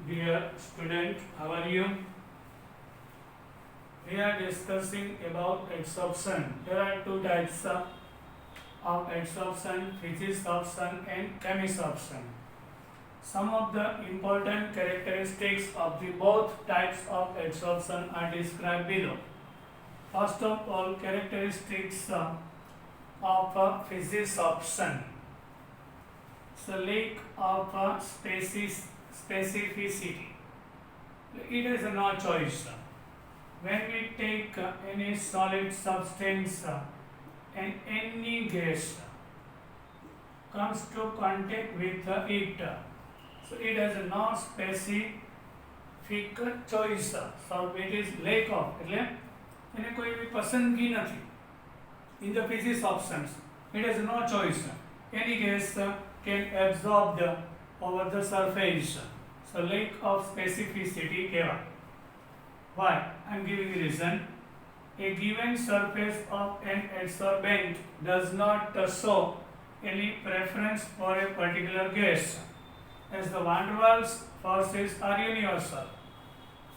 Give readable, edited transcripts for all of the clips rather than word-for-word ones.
Dear student, how are you? We are discussing about adsorption. There are two types of adsorption, physisorption and chemisorption. Some of the important characteristics of the both types of adsorption are described below. First of all, characteristics of physisorption. So lack of specificity. It is no choice. When we take any solid substance and any gas comes to contact with it, so it has no specific choice. So it is lack of, એટલે એને કોઈ એવી પસંદગી નથી. In the physics options, it has no choice. Any gas can absorb over the surface. So lack of specificity કહેવાય. Why? I am giving the reason. A given surface of an adsorbent does not show any preference for a particular gas, as the van der Waals forces are universal.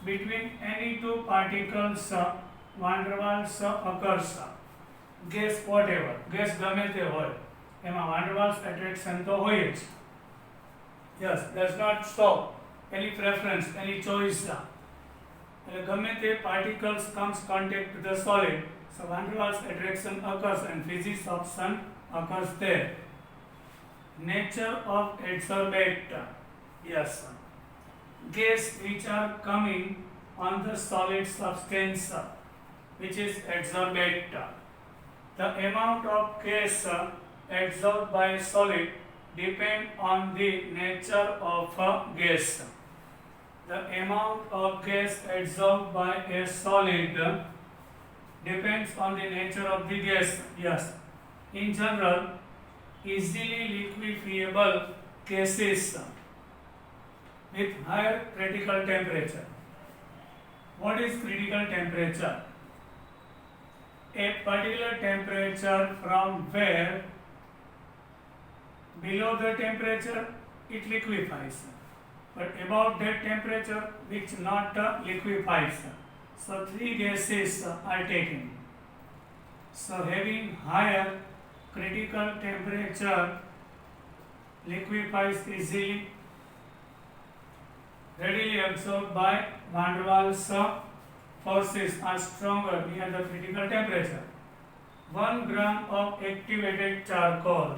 Between any two particles, van der Waals occurs. Gas whatever, gas ગમે તે હોય, એમાં van der Waals attraction તો હોય જ. Yes, does not show any preference, any choice. ગમે તે particles comes contact with the solid, so van der Waals attraction occurs and physisorption occurs there. Nature of adsorbate. Yes, gas which are coming on the solid substance which is adsorbate. The amount of gas absorbed by solid depend on the nature of gas. The amount of gas absorbed by a solid depends on the nature of the gas. Yes. In general, easily liquefiable gases with higher critical temperature. What is critical temperature? A particular temperature from where below the temperature it liquefies, but above that temperature which not liquefies. So three gases are taken. So having higher critical temperature liquefies easily, readily absorbed by van der Waals forces are stronger near the critical temperature. 1 gram of activated charcoal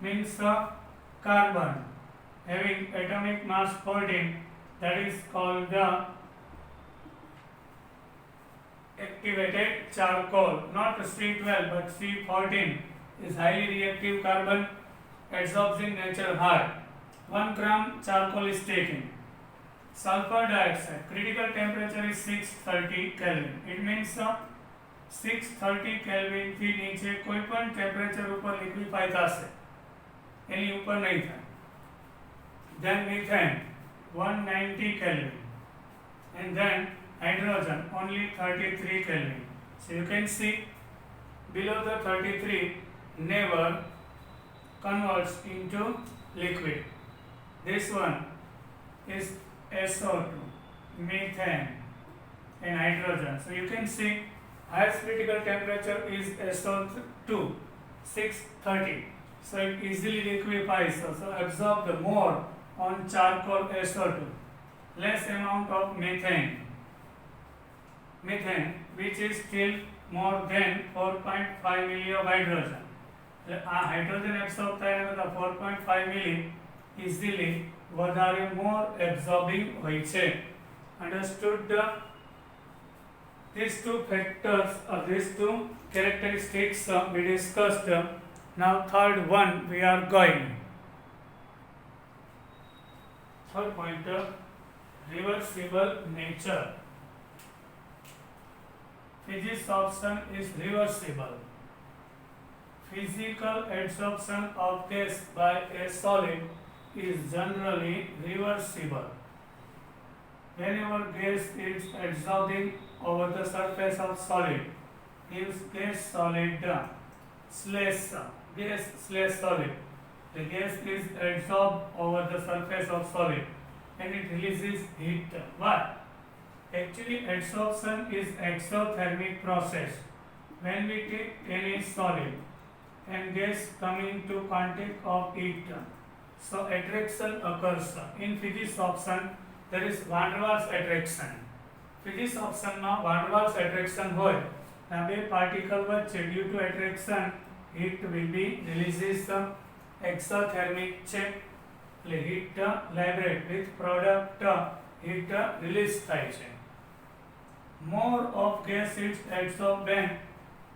means carbon having atomic mass 14, that is called the activated charcoal. Not C12 but C14 is highly reactive carbon, adsorbing nature high. 1 gram charcoal is taken. Sulfur dioxide, critical temperature is 630 Kelvin. It means 630 Kelvin થી નીચે કોઈ પણ temperature ઉપર લિક્વિફાઈ થશે, એની ઉપર નહીં થાય. Then methane 190 Kelvin, and then hydrogen only 33 Kelvin. So you can see below the 33 never converts into liquid. This one is SO2, methane and hydrogen. So you can see highest critical temperature is SO2, 630. So it easily liquefies, so absorb the more on charcoal SO2. Less amount of methane. Methane which is still more than 4.5 milli of hydrogen. Hydrogen absorb થાય એના કરતાં 4.5 milli easily વધારે more absorbing હોય છે. Understood? These two factors or these two characteristics we discussed. Now third one we are going. Third point, reversible nature. Physisorption is reversible. Physical adsorption of gas by a solid is generally reversible. Whenever gas is adsorbing over the surface of solid, gives gas solid slash gas slash solid. The gas is adsorbed over the surface of solid and it releases heat. Why? Actually, adsorption is exothermic process. When we take any solid and gas come into contact of it, so attraction occurs. In physics option, there is van der Waals attraction. Physics option માં van der Waals attraction હોય આ બે particle વચ્ચે due to attraction heat will be releases exothermic છે એટલે heat liberate with product heat release થાય છે. More of gas is adsorbed when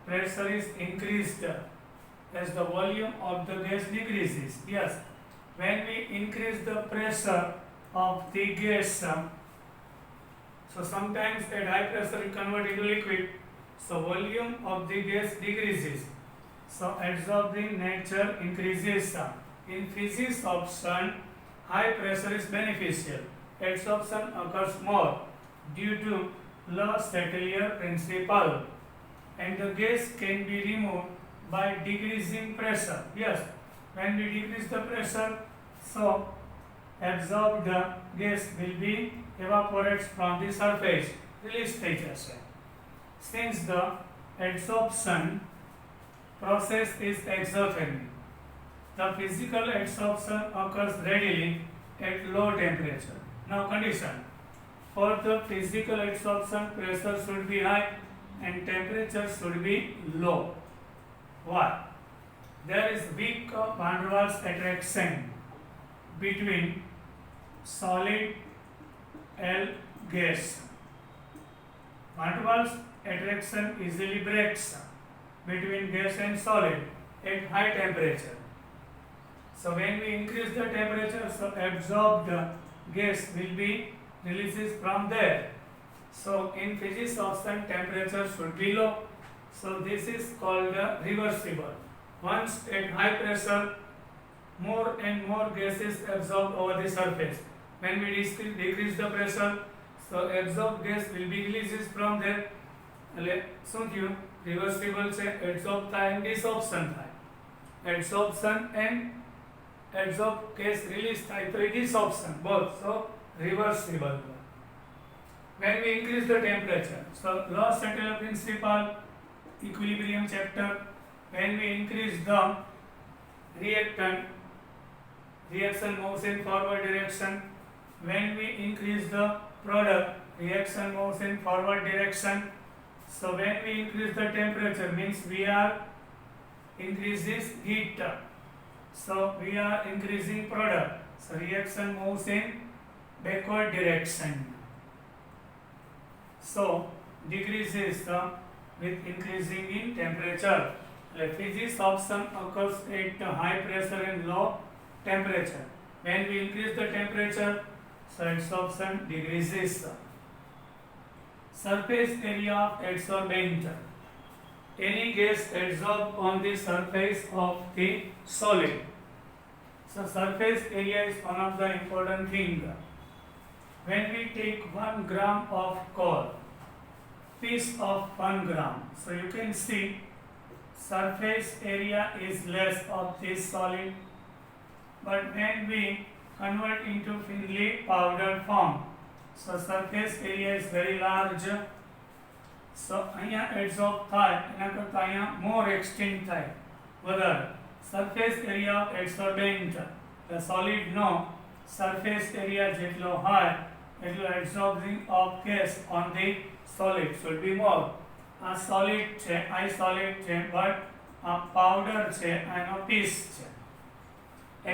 pressure is increased as the volume of the gas decreases. Yes, when we increase the pressure of the gas, so sometimes at high pressure it converts into liquid, so volume of the gas decreases, so adsorbing nature increases. In physics option, high pressure is beneficial. Adsorption occurs more due to Le-Chatelier principle, and the gas can be removed by decreasing pressure. Yes, when we decrease the pressure, so absorbed gas will be evaporates from the surface, release થઈ જશે. Since the adsorption process is exothermic, the physical adsorption occurs readily at low temperature. Now condition: for the physical adsorption, pressure should be high and temperature should be low. Why? There is weak van der Waals attraction between solid and gas. Van der Waals attraction easily breaks between gas and solid at high temperature. So when we increase the temperature, so absorbed gas will be releases from there. So in physics option, temperature should be low. So this is called reversible. Once at high pressure, more and more gas is absorbed over the surface. When we decrease the pressure, so absorbed gas will be releases from there. એટલે શું થયું? Reversible છે, adsorb થાય and desorption થાય. Adsorption and absorbed gas release થાય તો desorption both. So reversible. When we increase the temperature, so Le-Chatelier principle, equilibrium chapter, when we increase the reactant, reaction moves in forward direction. When we increase the product, reaction moves in forward direction. So when we increase the temperature, means we are increases heat. So we are increasing product. So reaction moves in backward direction. So decreases with increasing in temperature. The physics option occurs at high pressure and low temperature. When we increase the temperature, so adsorption decreases. Surface area of adsorbent. Any gas adsorbed on the surface of the solid. So surface area is one of the important thing. When we take 1 gram of coal, piece of 1 gram, so you can see surface area is less of this solid, but when we convert into finely powdered form, so surface area is very large. So અહીંયા adsorb થાય એના કરતાં અહીંયા more extend થાય વધારે. Surface area of adsorbent, the solid no surface area જેટલો high એટલો adsorbing of gas on the solid should be more. આ solid છે, I solid છે, but આ powder છે, આનો piece છે.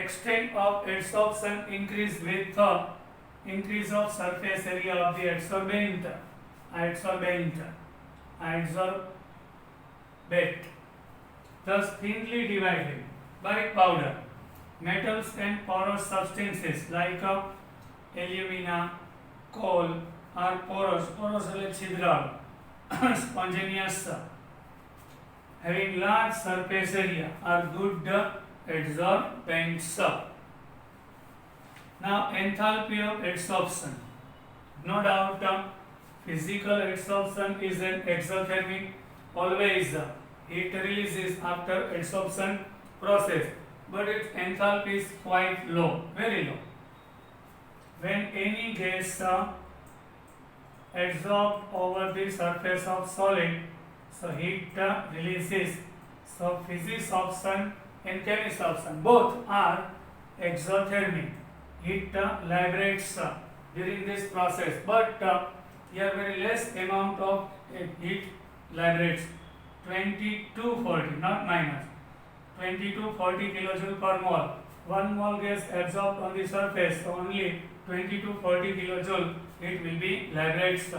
Extent of adsorption increase with the increase of surface area of the adsorbent. Adsorbent. Thus thinly divided by powder. Metals and porous substances like alumina, coal are porous. Porous એટલે છિદ્રાળુ. Spontaneous, having large surface area, are good adsorbents. Now enthalpy of adsorption. No doubt physical adsorption is an exothermic. Always heat releases after adsorption process, but its enthalpy is quite low, very low. When gas adsorbed over the surface of solid, so heat releases. So physisorption and chemisorption both are exothermic. Heat liberates during this process, but here very less amount of heat liberates, 20 to 40, not minus, 20 to 40 kilojoule per mole. 1 mole gas absorbed on the surface, so only 20 to 40 kilojoule it will be liberates.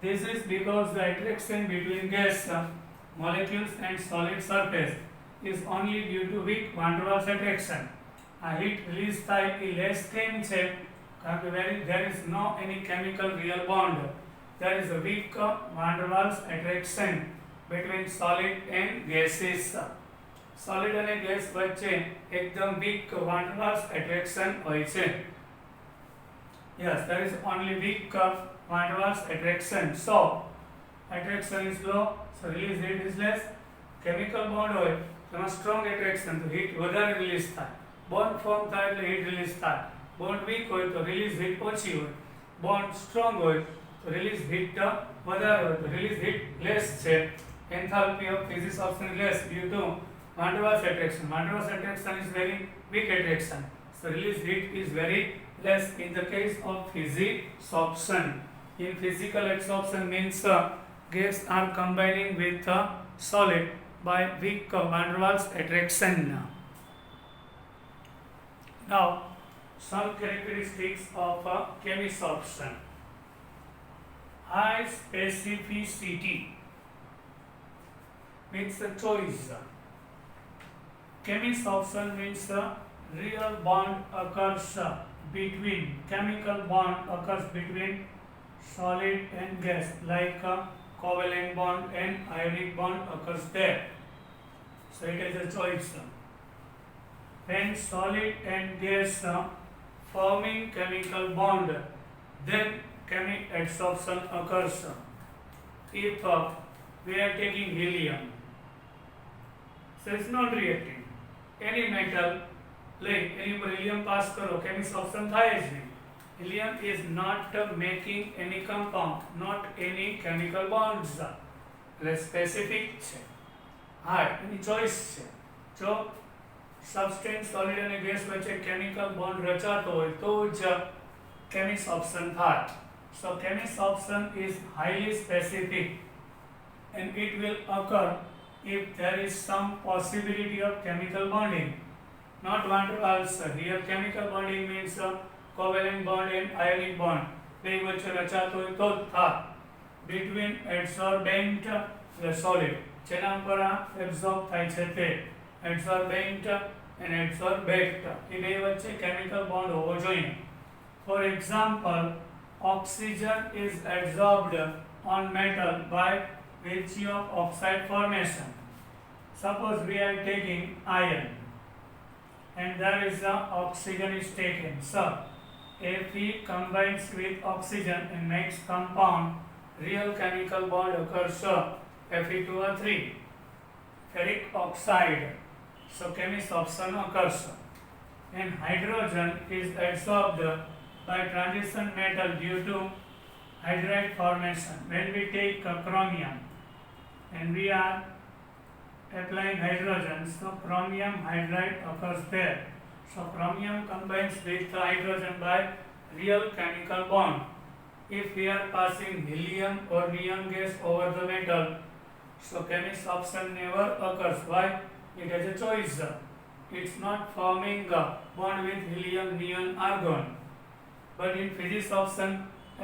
This is because the attraction between gas molecules and solid surface is only due to weak van der Waals attraction. આ heat release થાય એ less કેમ છે? કારણ કે there is no any chemical real bond. There is a weak van der Waals attraction between solid and gases. Solid અને gas વચ્ચે એકદમ weak van der Waals attraction હોય છે. Yes, there is only weak van der Waals attraction. So attraction is low, so release heat is less. Chemical bond હોય તેમાં strong attraction, તો heat વધારે release થાય. Bond form થાય એટલે heat release થાય. Bond weak હોય તો release heat ઓછી હોય. Bond strong હોય તો release heat વધારે હોય. તો release heat less છે. Enthalpy of physisorption is less due to van der Waals attraction. Van der Waals attraction is very weak attraction, so release heat is very less in the case of physisorption. In physical adsorption means gas are combining with solid by weak van der Waals attraction. Now, some characteristics of chemisorption. High specificity means the choice. Chemisorption means the real bond occurs between, chemical bond occurs between solid and gas, like covalent bond and ionic bond occurs there. So it is a choice. When solid and gas forming chemical bond, then chemiadsorption occurs. If we are taking helium, so it's not reacting. Any metal, like any helium pass karo, chemisorption થાય જ નહીં. Helium is not making any compound, not any chemical bonds. એટલે specific છે. હા, એની choice છે. જો substance, solid અને gas વચ્ચે chemical bond રચાતો હોય તો જ chemisorption થાય. So chemisorption is highly specific and it will occur if there is some possibility of chemical bonding. Not van der Waals. Here chemical bonding means covalent bond and ionic bond. બે વચ્ચે રચાતો હોય તો જ થાય. Between adsorbent solid, જેના ઉપર absorb થાય છે તે adsorbent and adsorbate, એ બે વચ્ચે chemical bond હોવો જોઈએ. For example, oxygen is adsorbed on metal by virtue of oxide formation. Suppose we are taking iron and there is oxygen is taken. So Fe combines with oxygen and makes compound, real chemical bond occurs. Fe2O3, ferric oxide. So chemisorption occurs. And hydrogen is adsorbed by transition metal due to hydride formation. When we take chromium and we are applying hydrogen, so chromium hydride occurs there. So chromium combines with hydrogen by real chemical bond. If we are passing helium or neon gas over the metal, so chemisorption never occurs. Why? It has a choice. It's not forming a bond with helium, neon, argon. But in physisorption,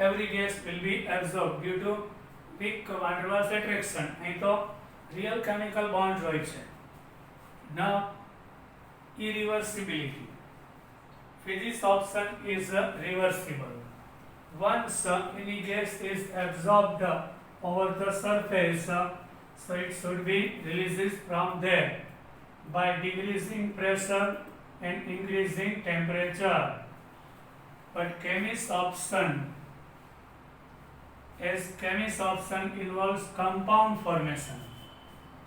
every gas will be absorbed due to weak van der Waals attraction. અહીં તો real chemical bonds હોય છે. Now, irreversibility. Physisorption is reversible. Once any gas is absorbed over the surface, so it should be released from there by decreasing pressure and increasing temperature. But chemisorption involves compound formation.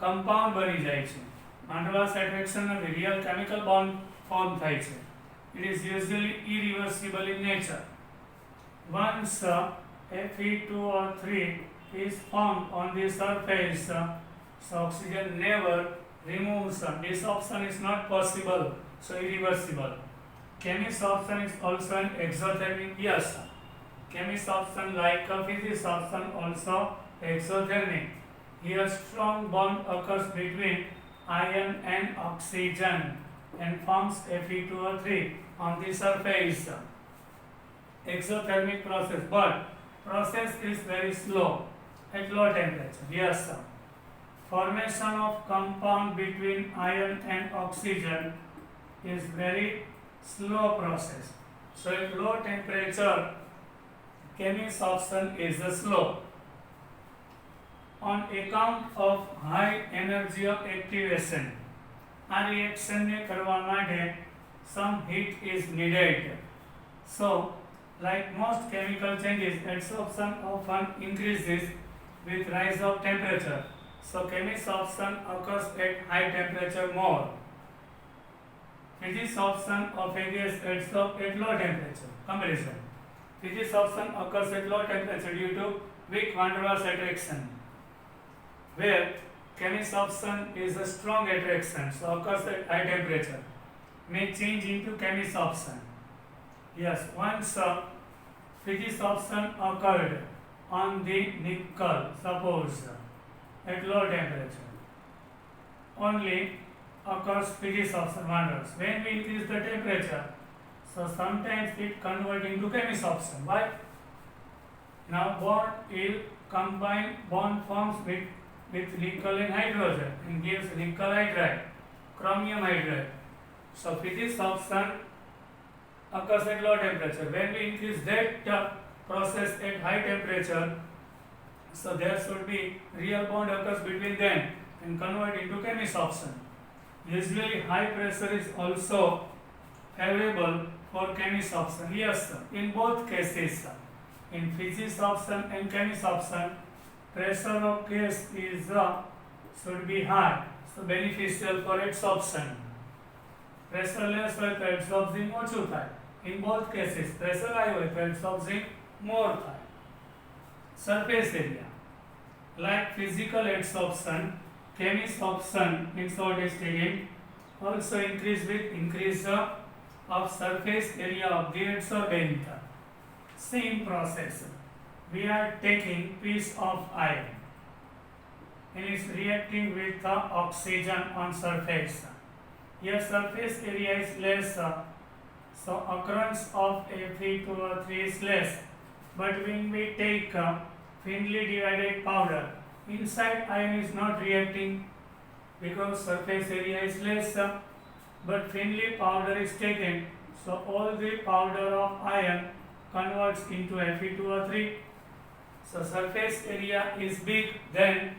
Compound બની જાય છે. van der Waals attraction અને real chemical bond form થાય છે. It is usually irreversible in nature. once Fe2O3 is formed on the surface, so oxygen never removes. This option is not possible, so irreversible. Chemist option is also an exothermic. Yes, chemist option like physics option also exothermic. Here strong bond occurs between iron and oxygen and forms Fe2O3 on the surface. Exothermic process, but process is very slow at low temperature. Yes, sir. Formation of compound between iron and oxygen is very slow process. So at low temperature, chemist option is slow. On account of high energy of activation, આ reaction ને કરવા માટે some heat is needed. So, like most chemical changes, adsorption often increases with rise of temperature. So, chemist option occurs at high temperature more. Physics option of a gas adsorbs at low temperature. Comparison. Physics option occurs at low temperature due to weak van der Waals attraction, where chemist option is a strong attraction, so occurs at high temperature, may change into chemist option. Yes, once physics option occurred on the nickel, suppose at low temperature, only occurs physics option wonders. When we increase the temperature, so sometimes it converts into chemist option. Why? Now bond will combine, bond forms with nickel and hydrogen and gives nickel hydride, chromium hydride. So physics option occurs at low temperature. When we increase that process at high temperature, so there should be real bond occurs between them and convert into chemist option. Usually high pressure is also favorable for chemist option. Yes, sir. In both cases, sir. In physics option and chemist option, pressure of gas is should be high, so beneficial for adsorption. Pressure less હોય તો adsorption ઓછું થાય. In both cases, pressure high હોય તો adsorption more થાય. Surface area, like physical adsorption, chemist option in short is taken also increase with increase of surface area of the adsorbent. Same process. We are taking piece of iron and it's reacting with the oxygen on surface. Here surface area is less, so occurrence of Fe2O3 is less. But when we take thinly divided powder, inside iron is not reacting because surface area is less, but thinly powder is taken, so all the powder of iron converts into Fe2O3. So surface area is big, then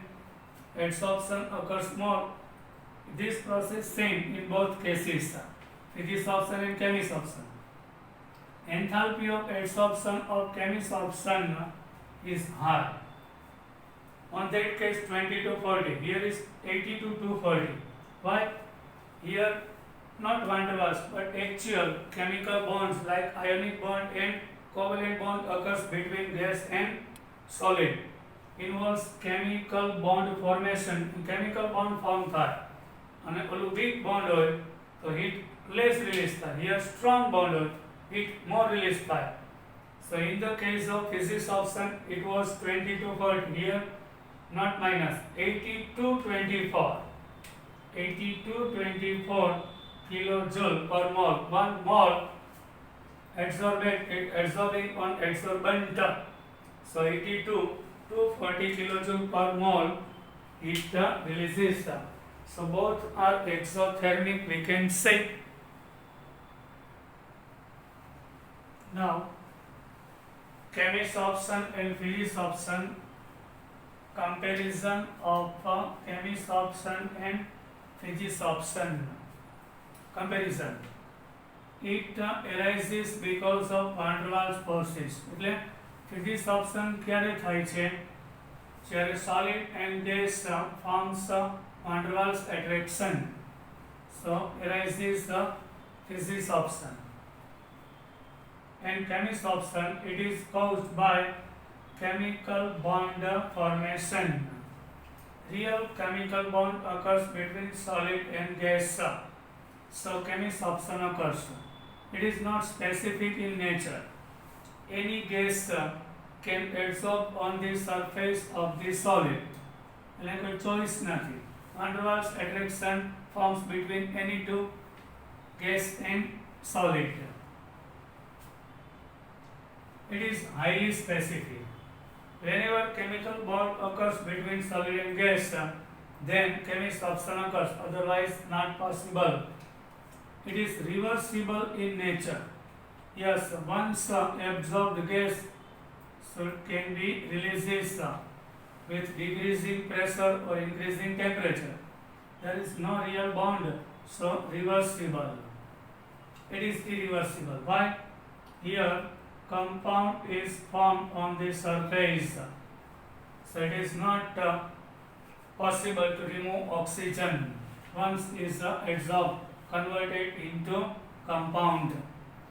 adsorption occurs more. This process same in both cases, physics option and chemist option. Enthalpy of adsorption of chemist option is high. On that case 20 to 40. Here is 80 to 240. Why? Here not van der Waals but actual chemical bonds like ionic bond and covalent bond occurs between gas and solid. Involves chemical bond formation. Chemical bond form થાય અને ઓલું weak bond હોય તો heat less release થાય. Here strong bond હોય heat more release થાય. So in the case of physics option it was 20 to 40. Here not minus, 80 to 24. 80 to 24 kilojoule per mole. 1 mole absorbing on adsorbent. So 82 to 40 kilojoule per mole heat releases. So both are exothermic, we can say. Now chemist option and physics option, comparison of chemist option and physics option. Comparison. It arises because of van der Waals forces. એટલે physics option ક્યારે થાય છે? જ્યારે solid and gas forms van der Waals attraction. So arises the physics option. and chemisoption, it is caused by chemical bond formation. Real chemical bond occurs between solid and gas, so chemisoption occurs. It is not specific in nature. Any gas can adsorb on the surface of the solid. એટલે કોઈ choice નથી. Van der Waals attraction forms between any two gas and solid. It is highly specific. Whenever chemical bond occurs between solid and gas, then chemisoption occurs, otherwise not possible. It is reversible in nature. Yes, once absorbed gas can be released with decreasing pressure or increasing temperature. There is no real bond, so reversible. It is irreversible. Why? Here compound is formed on the surface, so it is not possible to remove oxygen once is absorbed, converted into compound.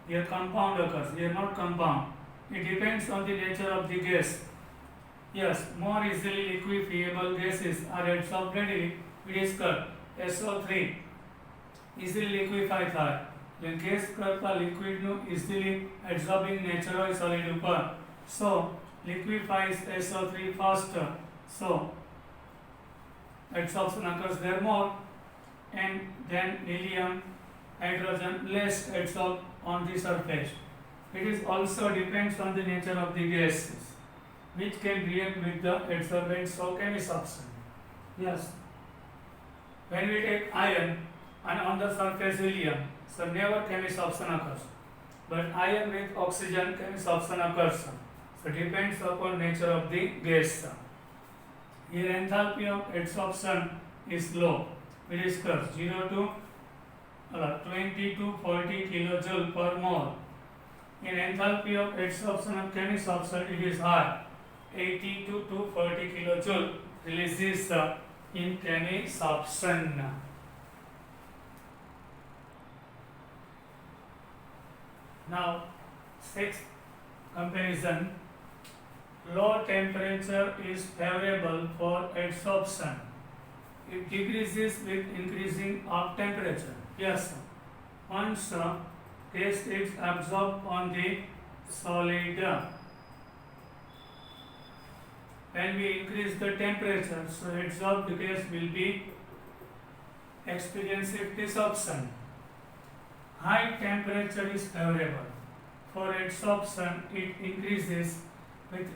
Here compound occurs, here not compound. It depends on the nature of the gas. Yes, more easily liquefiable gases are adsorbed readily. We discussed SO3 easily liquefy થાય. એટલે gas કરતા લિક્વિડનું easily absorbing nature હોય solid ઉપર, so liquefies SO3 faster, so adsorption occurs there more, and then helium, hydrogen less adsorbed on the surface. It is also depends on the nature of the gases, which can react with the adsorbents of chemisoption. Yes. When we take iron and on the surface helium, so never chemisoption occurs. But iron with oxygen, chemisoption occurs. So depends upon nature of the gas. Here enthalpy of adsorption is low. We discussed 0 to 20 to 40 kilojoule per mole. In enthalpy of adsorption of chemisoption, it is high. 80 to 240 kilojoule releases in chemisoption. Now, sixth comparison. Low temperature is favorable for adsorption. It decreases with increasing of temperature. Yes, once gas is absorbed on the solid, when we increase the temperature, so adsorbed gas will be experiencing desorption. High temperature is favorable. For adsorption, it increases with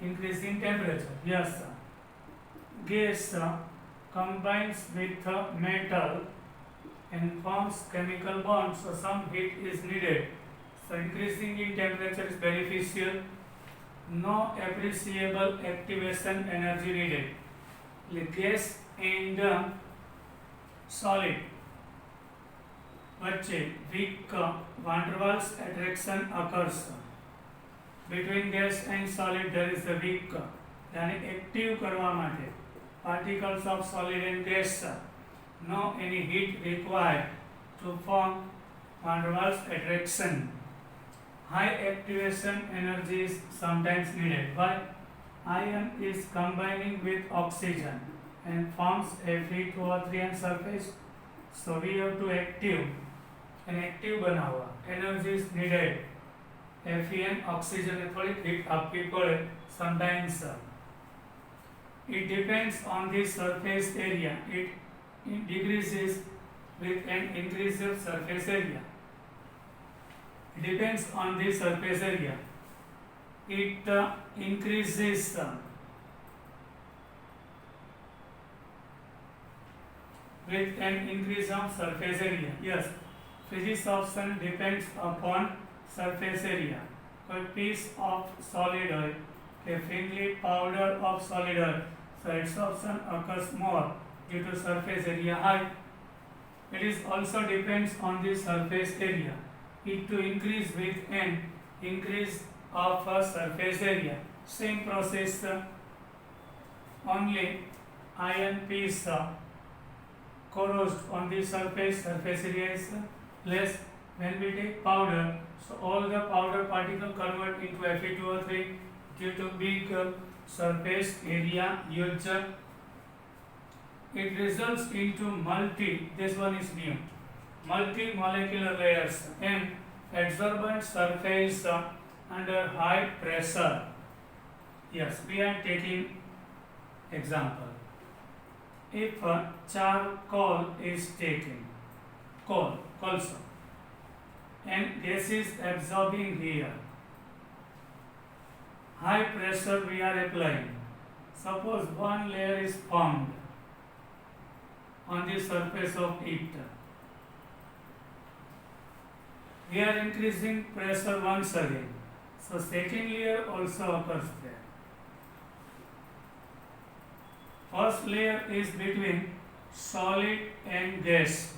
increasing temperature. Yes, sir. Gas combines with metal and forms chemical bonds, so some heat is needed. So increasing in temperature is beneficial. No appreciable activation energy needed. The gas and solid વચ્ચે weak van der Waals attraction occurs. Between gas and solid there is a weak, यानी active કરવા માટે particles of solid and gas, no any heat required to form van der Waals attraction. High activation energy is sometimes needed. Why? Iron is combining with oxygen and forms Fe2O3 on surface, so we have to active and active બનાવવા. Energy is needed. Fe and oxygen ને થોડી heat આપવી પડે sometimes. It depends on the surface area. It decreases with an increase of surface area. It depends on the surface area. It increases with an increase of surface area. Yes, physics option depends upon surface area. A piece of solid oil, a thinly powder of solid oil, so adsorption occurs more due to surface area high. It is also depends on the surface area. It to increase with an increase of a surface area. Same process, only iron piece corrodes on the surface area is less, when we take powder, so all the powder particle convert into Fe2O3 due to big surface area used. It results into this one is new, multi-molecular layers and adsorbent surface under high pressure. Yes, we are taking example. If charcoal is taken, colza, and gas is absorbing here, high pressure we are applying. Suppose one layer is formed on the surface of it. We are increasing pressure once again. So second layer also occurs there. First layer is between solid and gas.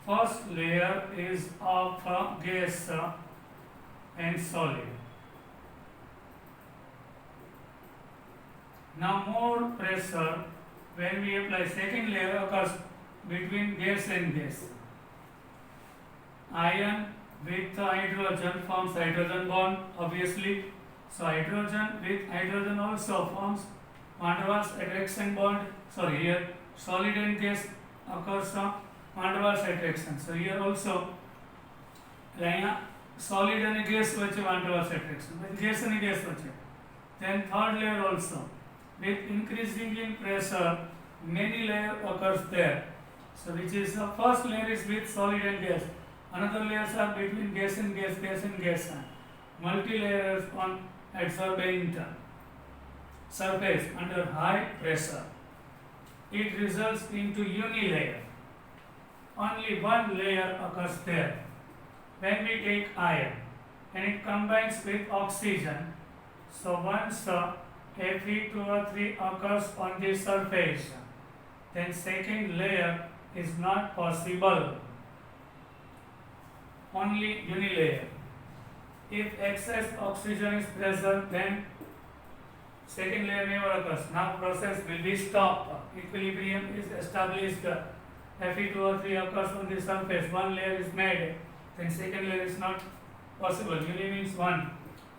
First layer is of gas and solid. Now more pressure when we apply. Second layer occurs between gas and gas. Iron with hydrogen forms hydrogen bond, obviously. So hydrogen with hydrogen also forms van der Waals attraction bond. Sorry, here solid and gas occurs van der Waals attraction. So here also solid and gas વચ્ચે van der Waals attraction. With gas and gas વચ્ચે. Then third layer also with increasing in pressure, many layer occurs there. So which is the first layer is with solid and gas. Another layers are between gas and gas, gas and gas. Multi layers on adsorbent surface under high pressure. It results into unilayer. Only one layer occurs there. When we take iron and it combines with oxygen, so once Fe2O3 occurs on the surface, then second layer is not possible. Only unilayer. If excess oxygen is present, then second layer never occurs. Now process will be stopped. Equilibrium is established. Fe2O3 occurs on the surface. One layer is made. Then second layer is not possible. Uni means one.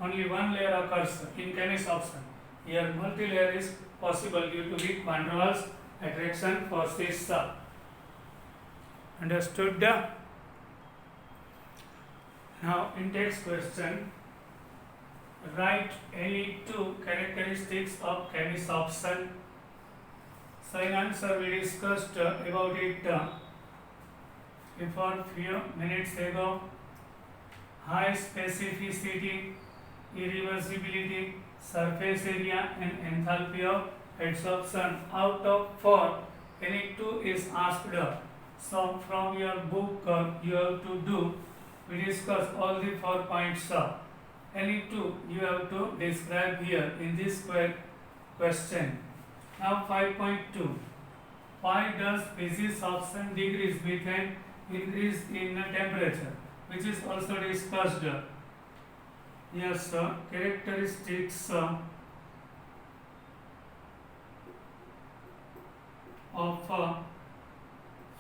Only one layer occurs in chemist's option. Here multi-layer is possible due to weak van der Waals attraction forces. Understood? Now in text question, write any two characteristics of chemist's option. So in answer we discussed about it before few minutes ago. High specificity, irreversibility, surface area and enthalpy of adsorption. Out of 4, any 2 is asked. So from your book you have to do, we discuss all the 4 points. Any 2 you have to describe here in this question. Now 5.2. Why does physics option decrease with an increase in temperature? Which is also discussed. Yes, characteristics of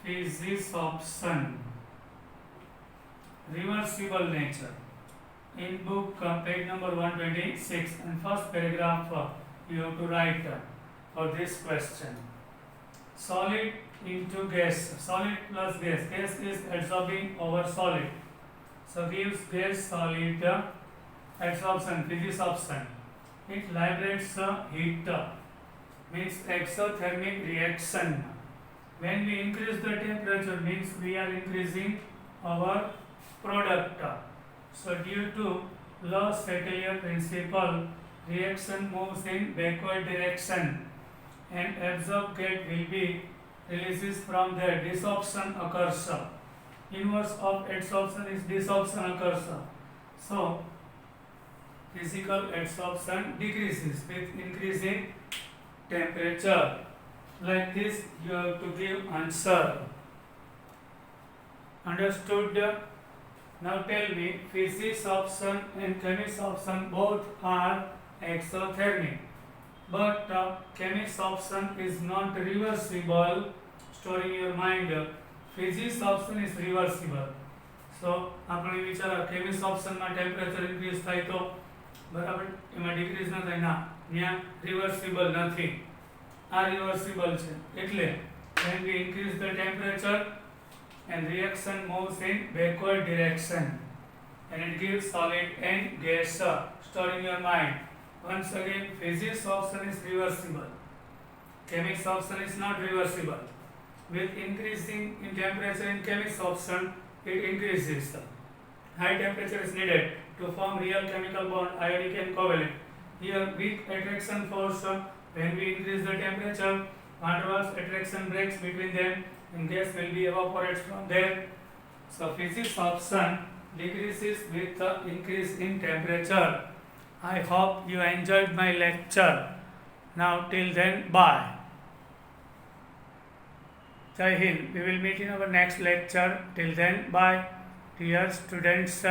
physics option. Reversible nature. In book page number 126 and first paragraph you have to write for this question. Solid into gas. Solid plus gas. Gas is adsorbing over solid. So gives gas solid adsorption, physics option. It liberates heat, means exothermic reaction. When we increase the temperature, means we are increasing our product. So due to Le-Chatelier principle, reaction moves in backward direction and absorbed gate will be releases from there. Desorption occurs. Inverse of adsorption is desorption occurs. So physical adsorption decreases with increasing temperature. Like this you have to give answer. Understood? Now tell me, physics option and chemist option both are exothermic, but chemist option is not reversible. Store in your mind, physics option is reversible. So આપણે વિચારો chemist ઓપ્શનમાં temperature increase થાય તો બરાબર એમાં decrease ન થાય, ના ત્યાં રિવર્સિબલ નથી, આ રિવર્સિબલ છે એટલે when we increase the temperature and reaction moves in backward direction and it gives solid and gas. Store in your mind once again, physics option is reversible, chemics option is not reversible. With increasing in temperature in chemics option, it increases. High temperature is needed to form real chemical bond, ionic and covalent. Here weak attraction force, when we increase the temperature, van der Waals attraction breaks between them and gas will be evaporated from there. So physics option decreases with the increase in temperature. I hope you enjoyed my lecture. Now till then, bye. Jai Hind. We will meet in our next lecture. Till then, bye. Dear students.